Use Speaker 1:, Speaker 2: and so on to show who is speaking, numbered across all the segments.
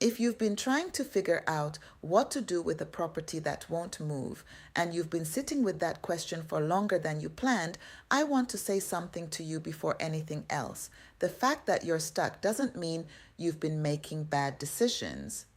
Speaker 1: If you've been trying to figure out what to do with a property that won't move, and you've been sitting with that question for longer than you planned, I want to say something to you before anything else. The fact that you're stuck doesn't mean you've been making bad decisions.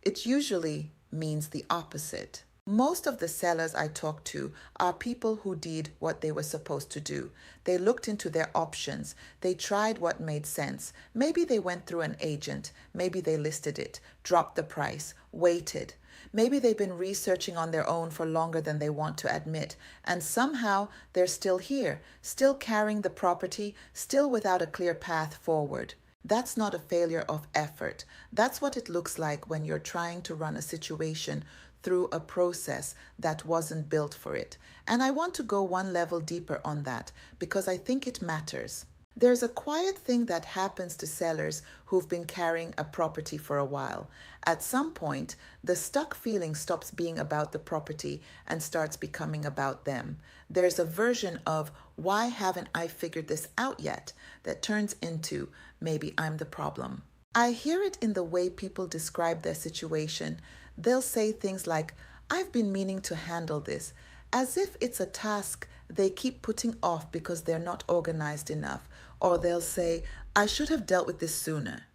Speaker 1: It usually means the opposite. Most of the sellers I talk to are people who did what they were supposed to do. They looked into their options. They tried what made sense. Maybe they went through an agent. Maybe they listed it, dropped the price, waited. Maybe they've been researching on their own for longer than they want to admit, and somehow they're still here, still carrying the property, still without a clear path forward. That's not a failure of effort. That's what it looks like when you're trying to run a situation through a process that wasn't built for it. And I want to go one level deeper on that because I think it matters. There's a quiet thing that happens to sellers who've been carrying a property for a while. At some point, the stuck feeling stops being about the property and starts becoming about them. There's a version of, why haven't I figured this out yet? That turns into, maybe I'm the problem. I hear it in the way people describe their situation. They'll say things like, I've been meaning to handle this, as if it's a task they keep putting off because they're not organized enough. Or they'll say, I should have dealt with this sooner,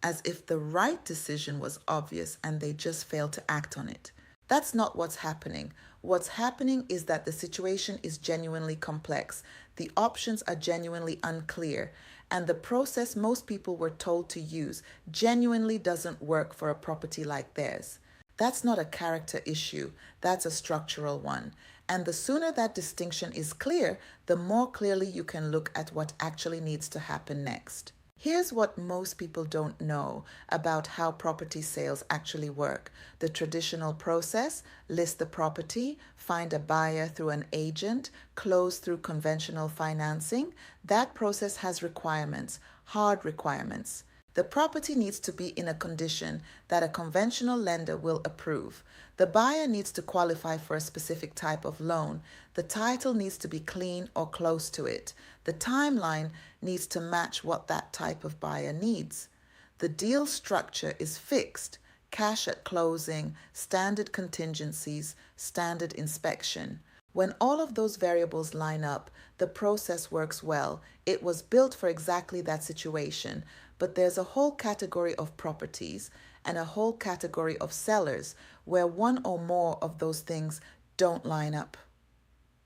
Speaker 1: as if the right decision was obvious and they just failed to act on it. That's not what's happening. What's happening is that the situation is genuinely complex. The options are genuinely unclear. And the process most people were told to use genuinely doesn't work for a property like theirs. That's not a character issue. That's a structural one. And the sooner that distinction is clear, the more clearly you can look at what actually needs to happen next. Here's what most people don't know about how property sales actually work. The traditional process: list the property, find a buyer through an agent, close through conventional financing. That process has requirements, hard requirements. The property needs to be in a condition that a conventional lender will approve. The buyer needs to qualify for a specific type of loan. The title needs to be clean or close to it. The timeline needs to match what that type of buyer needs. The deal structure is fixed: cash at closing, standard contingencies, standard inspection. When all of those variables line up, the process works well. It was built for exactly that situation. But there's a whole category of properties and a whole category of sellers where one or more of those things don't line up.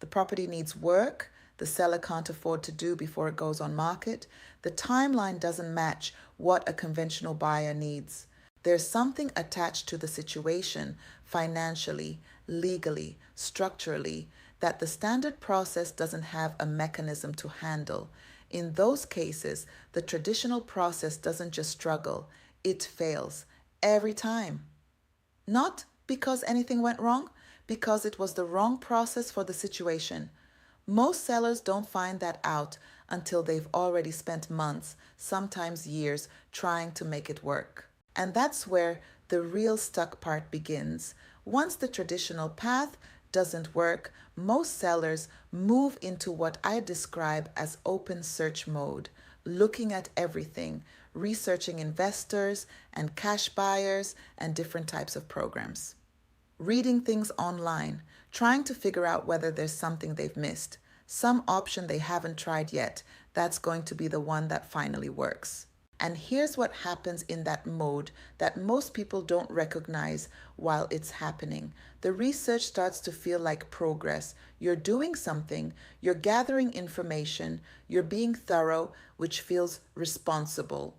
Speaker 1: The property needs work the seller can't afford to do before it goes on market. The timeline doesn't match what a conventional buyer needs. There's something attached to the situation, financially, legally, structurally, that the standard process doesn't have a mechanism to handle. In those cases, the traditional process doesn't just struggle, it fails every time. Not because anything went wrong, because it was the wrong process for the situation. Most sellers don't find that out until they've already spent months, sometimes years, trying to make it work. And that's where the real stuck part begins. Once the traditional path doesn't work, most sellers move into what I describe as open search mode, looking at everything, researching investors and cash buyers and different types of programs, reading things online, trying to figure out whether there's something they've missed, some option they haven't tried yet. That's going to be the one that finally works. And here's what happens in that mode that most people don't recognize while it's happening. The research starts to feel like progress. You're doing something, you're gathering information, you're being thorough, which feels responsible.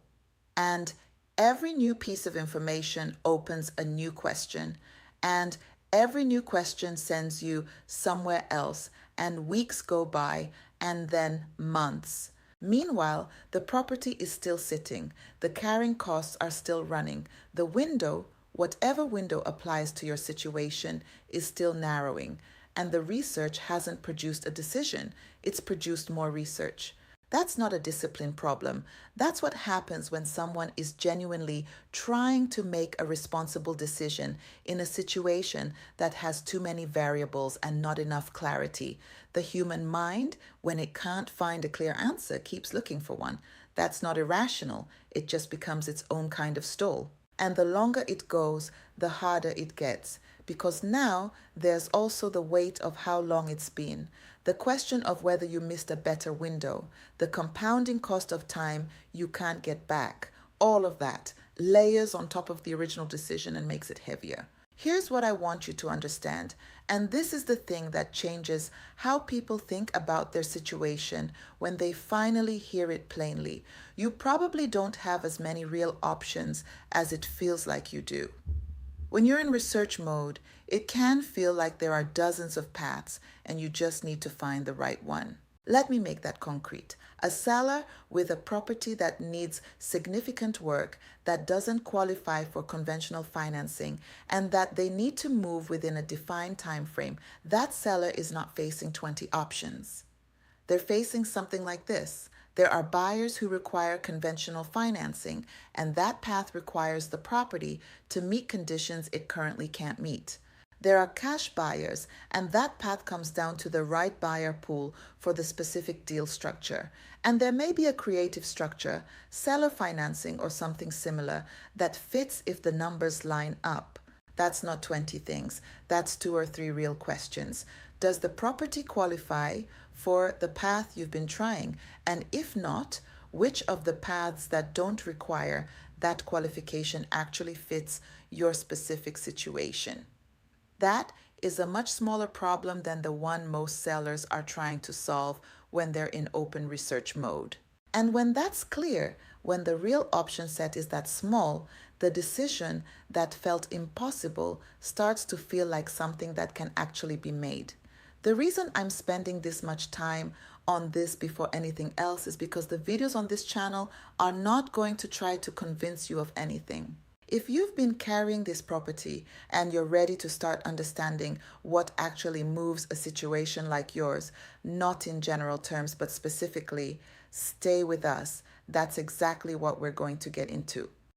Speaker 1: And every new piece of information opens a new question. And every new question sends you somewhere else. And weeks go by, and then months. Meanwhile, the property is still sitting. The carrying costs are still running. The window, whatever window applies to your situation, is still narrowing. And the research hasn't produced a decision. It's produced more research. That's not a discipline problem. That's what happens when someone is genuinely trying to make a responsible decision in a situation that has too many variables and not enough clarity. The human mind, when it can't find a clear answer, keeps looking for one. That's not irrational. It just becomes its own kind of stall. And the longer it goes, the harder it gets, because now there's also the weight of how long it's been, the question of whether you missed a better window, the compounding cost of time you can't get back. All of that layers on top of the original decision and makes it heavier. Here's what I want you to understand, and this is the thing that changes how people think about their situation when they finally hear it plainly. You probably don't have as many real options as it feels like you do. When you're in research mode, it can feel like there are dozens of paths and you just need to find the right one. Let me make that concrete. A seller with a property that needs significant work, that doesn't qualify for conventional financing, and that they need to move within a defined time frame, that seller is not facing 20 options. They're facing something like this. There are buyers who require conventional financing, and that path requires the property to meet conditions it currently can't meet. There are cash buyers, and that path comes down to the right buyer pool for the specific deal structure. And there may be a creative structure, seller financing, or something similar that fits if the numbers line up. That's not 20 things. That's 2 or 3 real questions. Does the property qualify for the path you've been trying? And if not, which of the paths that don't require that qualification actually fits your specific situation? That is a much smaller problem than the one most sellers are trying to solve when they're in open research mode. And when that's clear, when the real option set is that small, the decision that felt impossible starts to feel like something that can actually be made. The reason I'm spending this much time on this before anything else is because the videos on this channel are not going to try to convince you of anything. If you've been carrying this property and you're ready to start understanding what actually moves a situation like yours, not in general terms, but specifically, stay with us. That's exactly what we're going to get into.